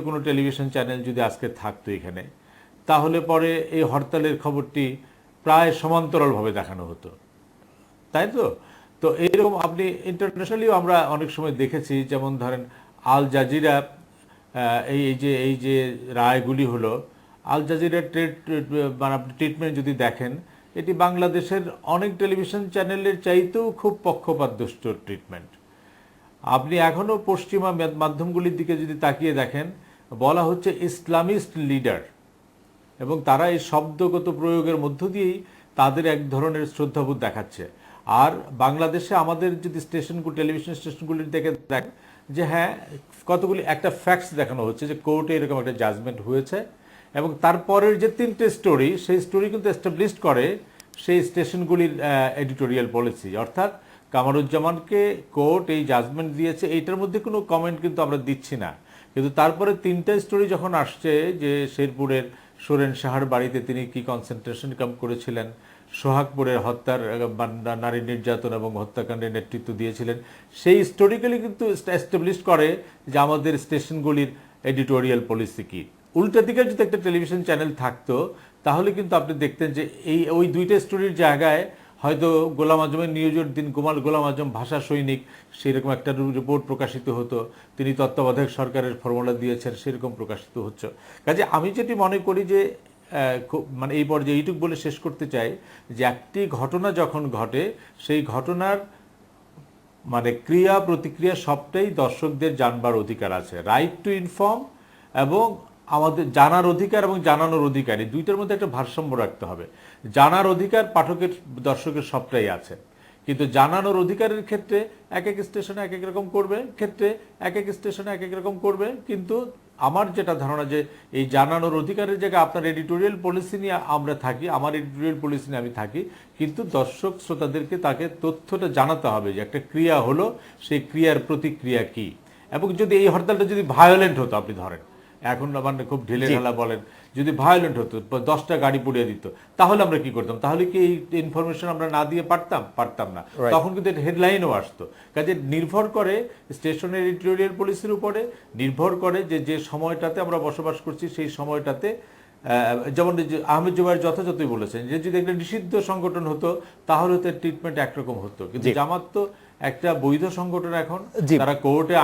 কোনো television channel যদি আজকে থাকতো এখানে, তাহলে পরে এই হরতালের খবরটি প্রায় সমান্তরালভাবে দেখানো হতো, তাই তো? তো এইরকম আপনি ইন্টারন্যাশনালিও আমরা অনেক সময় দেখেছি, যেমন ধরেন আল জাজিরা, এই যে রায়গুলি হলো, আল জাজিরার মানে আপনি ট্রিটমেন্ট যদি দেখেন, এটি বাংলাদেশের অনেক টেলিভিশন চ্যানেলের চাইতেও খুব পক্ষপাতদুষ্ট ট্রিটমেন্ট। আপনি এখনও পশ্চিমা মাধ্যমগুলির দিকে যদি তাকিয়ে দেখেন, বলা হচ্ছে ইসলামিস্ট লিডার, এবং তারা এই শব্দগত প্রয়োগের মধ্য দিয়েই তাদের এক ধরনের শ্রদ্ধাবোধ দেখাচ্ছে। আর বাংলাদেশে আমাদের যদি টেলিভিশন স্টেশনগুলির দেখে দেখেন যে হ্যাঁ, কতগুলি একটা ফ্যাক্টস দেখানো হচ্ছে যে কোর্টে এরকম একটা জাজমেন্ট হয়েছে, এবং তারপরের যে তিনটে স্টোরি, সেই স্টোরি কিন্তু এস্টাবলিশ করে সেই স্টেশনগুলির এডিটোরিয়াল পলিসি। অর্থাৎ কামারুজ্জামানকে কোর্ট এই জাজমেন্ট দিয়েছে, এইটার মধ্যে কোনো কমেন্ট কিন্তু আমরা দিচ্ছি না। কিন্তু তারপরে তিনটা স্টোরি যখন আসছে যে শেরপুরের সুরেন শাহর বাড়িতে তিনি কি কনসেন্ট্রেশন ক্যাম্প করেছিলেন, সোহাগপুরের হত্যার নারী নির্যাতন এবং হত্যাকাণ্ডের নেতৃত্ব দিয়েছিলেন, সেই স্টোরিক্যালি কিন্তু এস্টাবলিশ করে যে আমাদের স্টেশনগুলির এডিটোরিয়াল পলিসি কী। উল্টা দিকে যদি একটা টেলিভিশন চ্যানেল থাকতো, তাহলে কিন্তু আপনি দেখতেন যে ওই দুইটা স্টোরির জায়গায় হয়তো গোলাম আজমের নিউজের দিন গোলাম আজম ভাষা সৈনিক সেরকম একটা রিপোর্ট প্রকাশিত হতো, তিনি তত্ত্বাবধায়ক সরকারের ফর্মুলা দিয়েছেন সেরকম প্রকাশিত হচ্ছে। কাজে আমি যেটি মনে করি যে মানে এই পর্যায়ে এইটুক বলে শেষ করতে চাই যে একটি ঘটনা যখন ঘটে, সেই ঘটনার মানে ক্রিয়া প্রতিক্রিয়া সবটাই দর্শকদের জানবার অধিকার আছে। রাইট টু ইনফর্ম এবং আমাদের জানার অধিকার এবং জানানোর অধিকার, এই দুইটার মধ্যে একটা ভারসাম্য রাখতে হবে। জানার অধিকার পাঠকের দর্শকের সবটাই আছে, কিন্তু জানানোর অধিকারের ক্ষেত্রে এক এক স্টেশনে এক এক রকম করবে, স্টেশনে এক এক রকম করবে। কিন্তু আমার যেটা ধারণা যে এই জানানোর অধিকারের জায়গায় আপনার এডিটোরিয়াল পলিসি নিয়ে আমরা থাকি, আমার এডিটোরিয়াল পলিসি নিয়ে আমি থাকি, কিন্তু দর্শক শ্রোতাদেরকে তাকে তথ্যটা জানাতে হবে যে একটা ক্রিয়া হলো, সেই ক্রিয়ার প্রতিক্রিয়া কি। এবং যদি এই হরতালটা যদি ভায়োলেন্ট হতো, আপনি ধরেন এখন মানে খুব ঢিলে ঢালা বলেন, যদি ভায়োলেন্ট হতো, 10টা গাড়ি পুড়িয়ে দিত, তাহলে আমরা কি করতাম? তাহলে কি এই ইনফরমেশন আমরা না দিয়ে পারতাম না। তখন কিন্তু হেডলাইনও আসতো। কাজে নির্ভর করে স্টেশনের এডিটোরিয়াল পলিসির উপরে, নির্ভর করে যে সময়টাতে আমরা বসবাস করছি সেই সময়টাতে। যেমন আহমেদ জুবায়ের যথাযথই বলেছেন যে যদি একটা নিষিদ্ধ সংগঠন হতো তাহলে তো ট্রিটমেন্ট একরকম হতো, কিন্তু জামাত তো একটা বৈধ সংগঠন এখন, তারা কোর্টে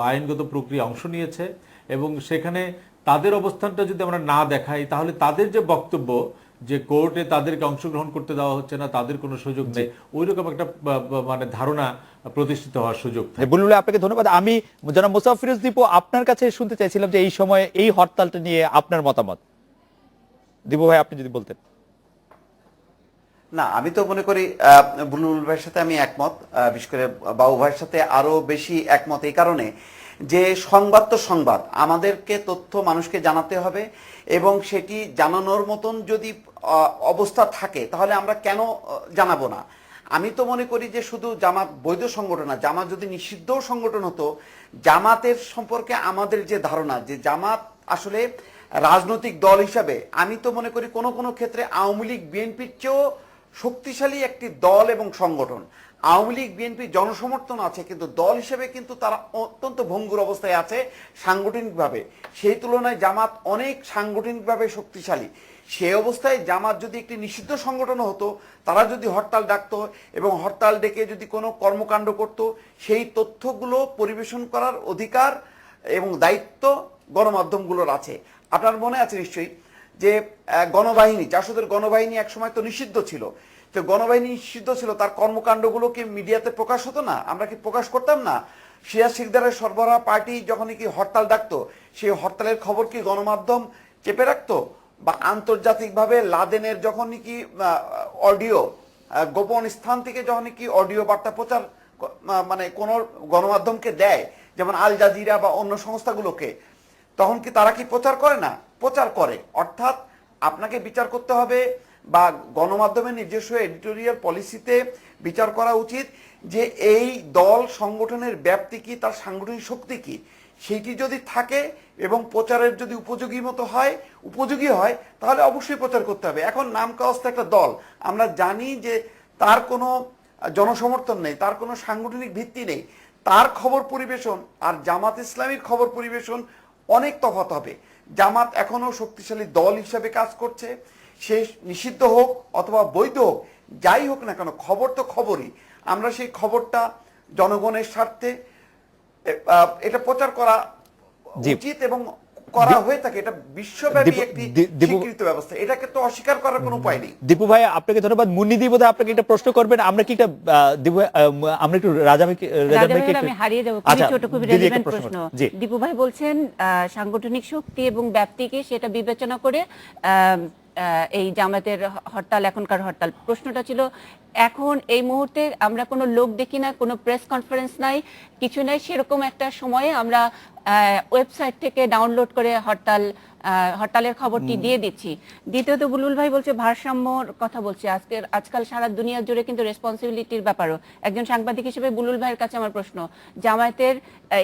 আইনগত প্রক্রিয়া অংশ নিয়েছে, এবং সেখানে তাদের অবস্থানটা যদি আমরা না দেখাই, তাহলে তাদের যে বক্তব্য যে কোর্টে তাদেরকে অংশগ্রহণ করতে দেওয়া হচ্ছে না, তাদের কোনো সুযোগ নেই, ওই রকম একটা মানে ধারণা প্রতিষ্ঠিত হওয়ার সুযোগ। বুলবুল, আপনাকে ধন্যবাদ। আমি জনাব মোসাফফিরুজ দীপু আপনার কাছে শুনতে চাইছিলাম যে এই সময়ে এই হরতালটা নিয়ে আপনার মতামত। দীপু ভাই, আপনি যদি বলতেন। না, আমি তো মনে করি বুলবুল ভাইয়ের সাথে আমি একমত, বিশেষ করে বাবু ভাইয়ের সাথে আরো বেশি একমত এই কারণে যে সংবাদ তো সংবাদ, আমাদেরকে তথ্য মানুষকে জানাতে হবে, এবং সেটি জানানোর মতন যদি অবস্থা থাকে তাহলে আমরা কেন জানাবো না। আমি তো মনে করি যে শুধু জামাত বৈধ সংগঠন না, জামাত যদি নিষিদ্ধ সংগঠন হতো, জামাতের সম্পর্কে আমাদের যে ধারণা যে জামাত আসলে রাজনৈতিক দল হিসাবে, আমি তো মনে করি কোনো কোনো ক্ষেত্রে আওয়ামী লীগ বিএনপির চেয়েও শক্তিশালী একটি দল এবং সংগঠন। আওয়ামী লীগ বিএনপি জনসমর্থন আছে, কিন্তু দল হিসেবে কিন্তু তারা অত্যন্ত ভঙ্গুর অবস্থায় আছে সাংগঠনিকভাবে। সেই তুলনায় জামাত অনেক সাংগঠনিকভাবে শক্তিশালী। সেই অবস্থায় জামাত যদি একটি নিষিদ্ধ সংগঠন হতো, তারা যদি হরতাল ডাকতো এবং হরতাল ডেকে যদি কোনো কর্মকাণ্ড করত, সেই তথ্যগুলো পরিবেশন করার অধিকার এবং দায়িত্ব গণমাধ্যমগুলোর আছে। আপনার মনে আছে নিশ্চয়ই যে গণবাহিনী, জাসদের গণবাহিনী একসময় তো নিষিদ্ধ ছিল। তো গণবাহিনী নিষিদ্ধ ছিল, তার কর্মকাণ্ডগুলো কি মিডিয়াতে প্রকাশ হতো না? আমরা কি প্রকাশ করতাম না? সিরাজ শিকদারের সরবরাহ পার্টি যখনই কি হরতাল ডাকতো, সেই হরতালের খবর কি গণমাধ্যম চেপে রাখতো? বা আন্তর্জাতিকভাবে লাদেনের যখনই কি অডিও গোপন স্থান থেকে যখনই কি অডিও বার্তা প্রচার মানে কোন গণমাধ্যমকে দেয়, যেমন আল জাজিরা বা অন্য সংস্থাগুলোকে, তখন কি তারা কি প্রচার করে না? প্রচার করে। অর্থাৎ আপনাকে বিচার করতে হবে বা গণমাধ্যমের নিজস্ব এডিটোরিয়াল পলিসিতে বিচার করা উচিত যে এই দল সংগঠনের ব্যাপ্তি কি, তার সাংগঠনিক শক্তি কি, সেইটি যদি থাকে এবং প্রচারের যদি উপযোগী হয় তাহলে অবশ্যই প্রচার করতে হবে। এখন নাম কাওয়াস্তে একটা দল, আমরা জানি যে তার কোনো জনসমর্থন নেই, তার কোনো সাংগঠনিক ভিত্তি নেই, তার খবর পরিবেশন আর জামাত ইসলামীর খবর পরিবেশন অনেক তফাৎ হবে। জামাত এখনো শক্তিশালী দল হিসেবে কাজ করছে, সে নিষিদ্ধ হোক অথবা বৈধ হোক, যাই হোক না কেন, খবর তো খবরই। আমরা সেই খবরটা জনগণের স্বার্থে এটা প্রচার করা উচিত এবং করা হয়ে থাকে। এটা বিশ্বব্যাপী একটি স্বীকৃত ব্যবস্থা, এটাকে তো অস্বীকার করার কোনো উপায় নেই। দীপু ভাই আপনাকে ধন্যবাদ। মুন্নিদি বোধহয় আপনাকে একটা প্রশ্ন করবেন, আমরা কি একটা দীপু আমরা একটু রাজা ভাইকে আমি হারিয়ে যাবো, খুবই ছোট, খুবই রেলেভেন্ট প্রশ্ন। দীপু ভাই বলছেন সাংগঠনিক শক্তি এবং ব্যাপ্তিকে সেটা বিবেচনা করে এই জামাতের হরতাল, এখনকার হরতাল। প্রশ্নটা ছিল, এখন এই মুহূর্তে আমরা কোনো লোক দেখি না, কোনো প্রেস কনফারেন্স নাই, কিছু নাই, সেরকম একটা সময়ে আমরা ওয়েবসাইট থেকে ডাউনলোড করে হরতালের খবরটি দিয়ে দিচ্ছি। দ্বিতীয়ত বুলবুল ভাই বলছে ভারসাম্যর কথা বলছে, আজকাল সারা দুনিয়া জুড়ে কিন্তু রেসপন্সিবিলিটির ব্যাপারও। একজন সাংবাদিক হিসেবে বুলবুল ভাইয়ের কাছে আমার প্রশ্ন, জামায়াতের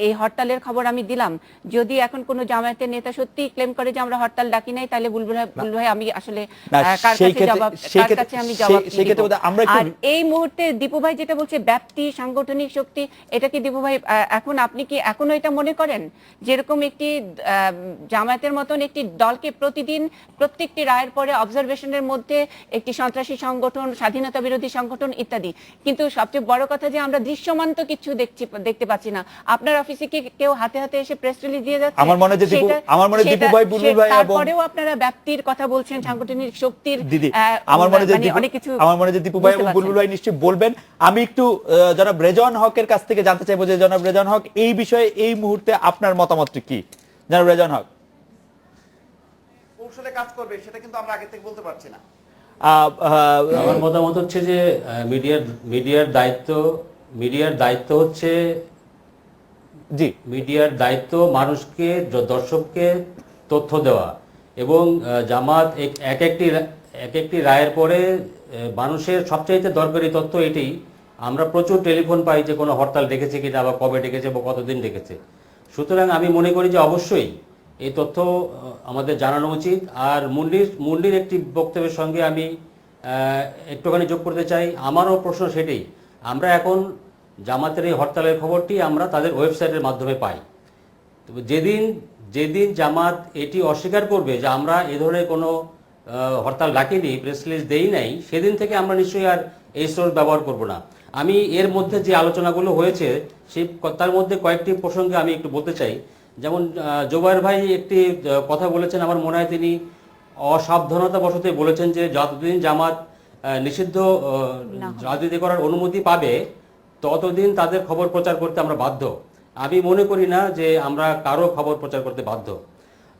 এই হরতালের খবর আমি দিলাম, যদি এখন কোনো জামায়াতের নেতা সত্যি ক্লেম করে যে আমরা হরতাল ডাকি নাই, তাহলে বুলবুল ভাই আমি আসলে কার কাছে আমি জবাব দিব? আর এই মুহূর্তে দীপু ভাই যেটা বলছে ব্যাপ্তি, সাংগঠনিক শক্তি, এটা কি দীপু ভাই এখন আপনি কি এখনো এটা মনে করেন যেরকম একটি জামায়াতের মতন একটি দলকে প্রতিদিন প্রত্যেকটি রায়ের পরে অবজারভেশনের মধ্যে একটি সন্ত্রাসী সংগঠন, স্বাধীনতা বিরোধী সংগঠন ইত্যাদি, কিন্তু সবচেয়ে বড় কথা যে আমরা দৃশ্যমান তো কিছু দেখতে পাচ্ছি না। আপনার অফিসে কি কেউ হাতে হাতে এসে প্রেস রিলিজ দিয়ে যাচ্ছে? আমার মনে হয় দীপু ভাই, বুলবুল ভাই, তারপরেও আপনারা ব্যাপ্তির কথা বলছেন, সাংগঠনিক শক্তির আমার মনে অনেক কিছু। আমার মনে হয় দীপু ভাই এবং বুলবুল ভাই নিশ্চয়ই বলবেন। আমি একটু জনাব রেজওয়ান হকের কাছ থেকে জানতে চাইবো যে জনাব রেজওয়ান হক, এই বিষয়ে এই মুহূর্তে আপনার মতামতটি কি? জনাব রেজওয়ান হক। কৌশলে কাজ করবে সেটা কিন্তু আমরা আগে থেকে বলতে পারছি না। আমার মতামত হচ্ছে যে মিডিয়ার দায়িত্ব হচ্ছে মিডিয়ার দায়িত্ব মানুষকে, দর্শককে তথ্য দেওয়া, এবং জামাত এক একটি রায়ের পরে মানুষের সবচাইতে দরকারি তথ্য এটাই। আমরা প্রচুর টেলিফোন পাই যে কোনো হরতাল ডেকেছে কিনা, বা কবে ডেকেছে, বা কতদিন ডেকেছে। সুতরাং আমি মনে করি যে অবশ্যই এই তথ্য আমাদের জানানো উচিত। আর মুন্ডির একটি বক্তব্যের সঙ্গে আমি একটুখানি যোগ করতে চাই। আমারও প্রশ্ন সেটাই, আমরা এখন জামাতের এই হরতালের খবরটি আমরা তাদের ওয়েবসাইটের মাধ্যমে পাই। তবে যেদিন জামাত এটি অস্বীকার করবে যে আমরা এ ধরনের কোনো হরতাল ডাকিনি, প্রেস রিলিজ দেই নাই, সেদিন থেকে আমরা নিশ্চয়ই আর এই সোর্স ব্যবহার করব না। আমি এর মধ্যে যে আলোচনাগুলো হয়েছে তার মধ্যে কয়েকটি প্রসঙ্গে আমি একটু বলতে চাই। যেমন জোবায়ের ভাই একটি কথা বলেছেন, আমার মনে হয় তিনি অসাবধানতা বশতে বলেছেন যে যতদিন জামাত নিষিদ্ধ রাজনীতি করার অনুমতি পাবে ততদিন তাদের খবর প্রচার করতে আমরা বাধ্য। আমি মনে করি না যে আমরা কারো খবর প্রচার করতে বাধ্য।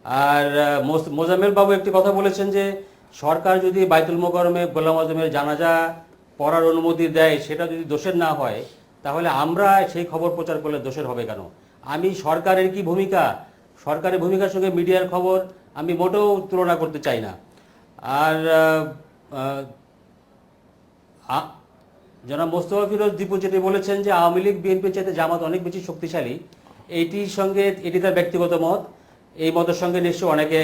আর মোজাম্মেল বাবু একটি কথা বলেছেন যে সরকার যদি বাইতুল মোকাররমে গোলাম আজমের জানাজা পড়ার অনুমতি দেয়, সেটা যদি দোষের না হয়, তাহলে আমরা সেই খবর প্রচার করলে দোষের হবে কেন? আমি সরকারের কি ভূমিকা, সরকারের ভূমিকার সঙ্গে মিডিয়ার খবর আমি মোটেও তুলনা করতে চাই না। আর জনাব মোস্তফা ফিরোজ দীপু যেটি বলেছেন যে আওয়ামী লীগ বিএনপির চাইতে জামাত অনেক বেশি শক্তিশালী, এটি তার ব্যক্তিগত মত। এই মতের সঙ্গে নিশ্চয়ই অনেকে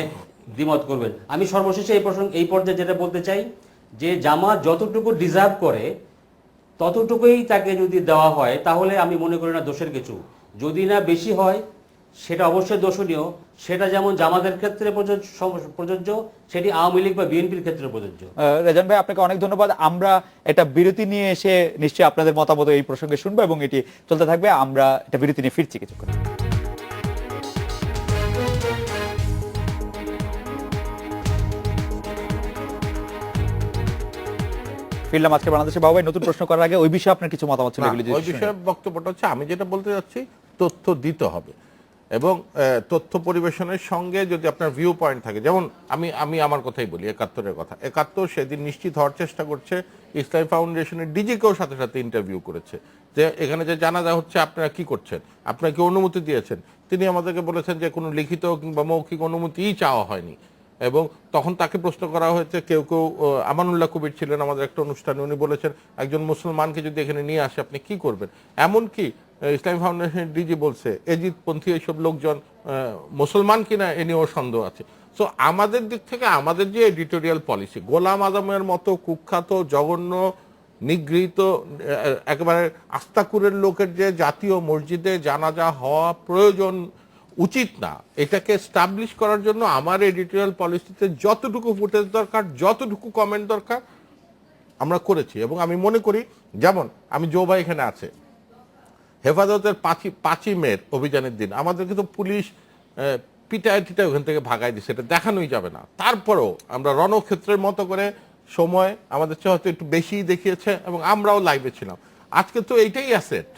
দ্বিমত করবেন। আমি সর্বশেষে এই পর্যায়ে যেটা বলতে চাই যে জামাত যতটুকু ডিজার্ভ করে ততটুকুই তাকে যদি দেওয়া হয়, তাহলে আমি মনে করি না দোষের কিছু। যদি না বেশি হয় সেটা অবশ্যই দোষণীয়। সেটা যেমন জামাতের ক্ষেত্রে প্রযোজ্য, সেটি আওয়ামী লীগ বা বিএনপির ক্ষেত্রে প্রযোজ্য। রেজান ভাই, আপনাকে অনেক ধন্যবাদ। আমরা একটা বিরতি নিয়ে এসে নিশ্চয়ই আপনাদের মতামত এই প্রসঙ্গে শুনবো এবং এটি চলতে থাকবে। আমরা একটা বিরতি নিয়ে ফিরছি কিছুক্ষণ। ফিরলাম। আজকে বাংলাদেশের বাবু ভাই, নতুন প্রশ্ন করার আগে ওই বিষয়ে আপনার কিছু মতামত ছিল? ওই বিষয়ে বক্তব্যটা হচ্ছে, আমি যেটা বলতে যাচ্ছি, তথ্য দিতে হবে এবং তথ্য পরিবেশনের সঙ্গে যদি আপনার ভিউ পয়েন্ট থাকে, যেমন আমি আমার কথাই বলি, 71-এর কথা। 71 সেদিন নিশ্চিত হওয়ার চেষ্টা করছে, ইসলামী ফাউন্ডেশনের ডিজিকেও সাথে সাথে ইন্টারভিউ করেছে যে এখানে যে জানাজা হচ্ছে আপনারা কি করছেন, আপনারা কি অনুমতি দিয়েছেন? তিনি আমাদেরকে বলেছেন যে কোনো লিখিত কিংবা মৌখিক অনুমতিই চাওয়া হয়নি। এবং তখন তাকে প্রশ্ন করা হয়েছে, কেউ আমানুল্লাহ কবির ছিলেন আমাদের একটা অনুষ্ঠানে, উনি বলেছেন একজন মুসলমানকে যদি এখানে নিয়ে আসে আপনি কি করবেন? এমনকি ইসলামী ফাউন্ডেশনের ডিজি বলছে এজিদপন্থী এইসব লোকজন মুসলমান কিনা এ নিয়েও সন্দেহ আছে। সো আমাদের দিক থেকে আমাদের যে এডিটোরিয়াল পলিসি, গোলাম আজমের মতো কুখ্যাত জঘন্য নিগৃহীত একেবারে আস্তাকুরের লোকের যে জাতীয় মসজিদে জানাজা হওয়া প্রয়োজন উচিত না, এটাকে স্টাবলিশ করার জন্য আমার এডিটোরিয়াল পলিসিতে যতটুকু ফুটেজ দরকার, যতটুকু কমেন্ট দরকার আমরা করেছি। এবং আমি মনে করি, যেমন আমি জো ভাই এখানে আছে, হেফাজতের 5ই মের অভিযানের দিন আমাদের কিন্তু পুলিশ পিটায় ওখান থেকে ভাগাই দিচ্ছে, এটা দেখানোই যাবে না। তারপরেও আমরা রণক্ষেত্রের মতো করে সময় আমাদের চেয়ে হয়তো একটু বেশি দেখিয়েছে এবং আমরাও লাইভে ছিলাম। আজকে তো এইটাই অ্যাসেট।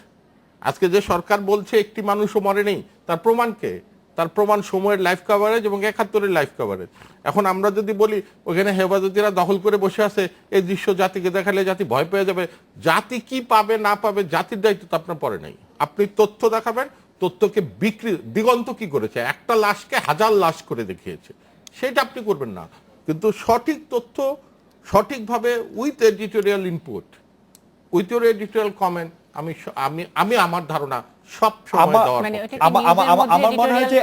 আজকে যে সরকার বলছে একটি মানুষও মরে নেই, তার প্রমাণকে, তার প্রমাণ সময়ের লাইভ কভারেজ এবং 71-এর লাইভ কভারেজ। এখন আমরা যদি বলি ওখানে হেফাজতিরা দখল করে বসে আছে, এই দৃশ্য জাতিকে দেখালে জাতি ভয় পেয়ে যাবে, জাতি কি পাবে না পাবে জাতির দায়িত্ব তো আপনার পরে নেই। আপনি তথ্য দেখাবেন, তথ্যকে বিক্রি, দিগন্ত কি করেছে, একটা লাশকে 1000 লাশ করে দেখিয়েছে, সেটা আপনি করবেন না। কিন্তু সঠিক তথ্য সঠিকভাবে with editorial input, with your editorial comment, আমি আমার ধারণা সব সময় দেওয়ার মানে পক্ষে। আমার মনে হয় যে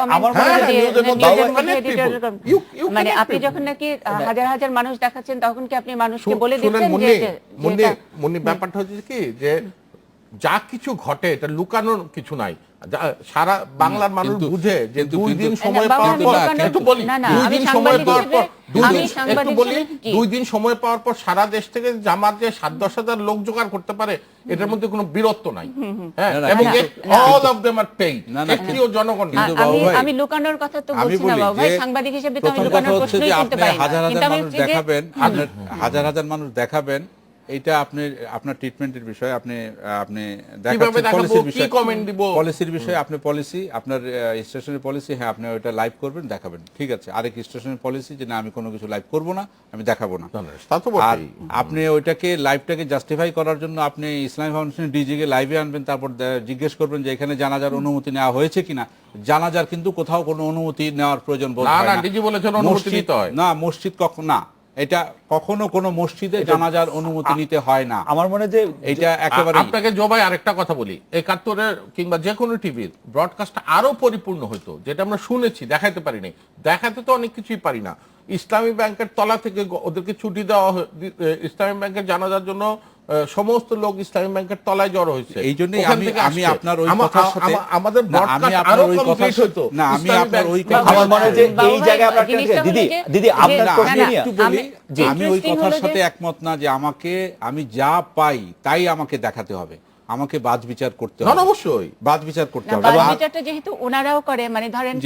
মানে আপনি যখন নাকি হাজার হাজার মানুষ দেখাচ্ছেন তখন কি আপনি মানুষকে বলে শুনেন দিচ্ছেন মুন্নি, ব্যাপারটা হচ্ছে কি যে যা কিছু ঘটে এটা লুকানোর কিছু নাই, সারা বাংলার মানুষ বুঝে যে 2 দিন সময় পাওয়ার পর, একটু বলি 2 দিন সময় পাওয়ার পর, 2 দিন সময় পাওয়ার পর সারা দেশ থেকে জামাত যে 7-10 হাজার লোক জোগাড় করতে পারে, এটার মধ্যে কোনো বীরত্ব নাই। হ্যাঁ, এবং all of them are paid, একটিও জনগণ। আমি লুকানোর কথা তো বলছি না বাবু ভাই, সাংবাদিক হিসেবে তো আমি লুকানোর প্রশ্নই করতে পারি না। কিন্তু আমি দেখাবেন, হাজার হাজার মানুষ দেখাবেন, এটা আপনার ট্রিটমেন্টের বিষয়, আপনি দেখাচ্ছেন পলিসির বিষয়, পলিসির বিষয়ে আপনি পলিসি, আপনার স্টেশনের পলিসি, হ্যাঁ আপনি ওটা লাইভ করবেন, দেখাবেন, ঠিক আছে। আরেক স্টেশনের পলিসি যে না আমি কোনো কিছু লাইভ করব না, আমি দেখাবো না। আর আপনি ওইটাকে লাইভটাকে জাস্টিফাই করার জন্য আপনি ইসলামী ফাউন্ডেশন ডিজিকে লাইভে আনবেন, তারপর জিজ্ঞেস করবেন যে এখানে জানাজার অনুমতি নেওয়া হয়েছে কিনা। জানাজার কিন্তু কোথাও কোনো অনুমতি নেওয়ার প্রয়োজন বোধ হয় না। ডিজি বলেছেন অনুমতি নিতে হয় না, মসজিদ কখনো না, এটা কখনো কোনো মসজিদে জানাজার অনুমতি নিতে হয় না। আমার মনে হয় যে এটা একেবারে। আপনাকে জবাই আরেকটা কথা বলি, 71-এর কিংবা যে কোনো টিভির ব্রডকাস্টটা আরো পরিপূর্ণ হতো, যেটা আমরা শুনেছি, দেখাতে পারিনি। দেখাতে তো অনেক কিছুই পারি না। ইসলামী ব্যাংকের তলা থেকে ওদেরকে ছুটি দেওয়া, ইসলামী ব্যাংকের জানাজার জন্য সমস্ত লোক ইসলামী ব্যাংকের তলায় জড়ো হয়েছে। এই জন্যই আমি আপনার ওই কথার সাথে, আমাদের ব্রডকাস্ট আরো কমপ্লিট হতো। না, আমি আপনার ওই কথা, আমার মনে হয় যে এই জায়গায় আমরা দিদি আপনার প্রশ্ন নিয়ে একটু বলি, আমি ওই কথার সাথে একমত না যে আমি যা পাই তাই আমাকে দেখাতে হবে, আমাকে বাজ বিচার করতে হবে। অবশ্যই বাজ বিচার করতে হবে। বাজ বিচারটা যেহেতু ওনারাও করে, মানে ধরেন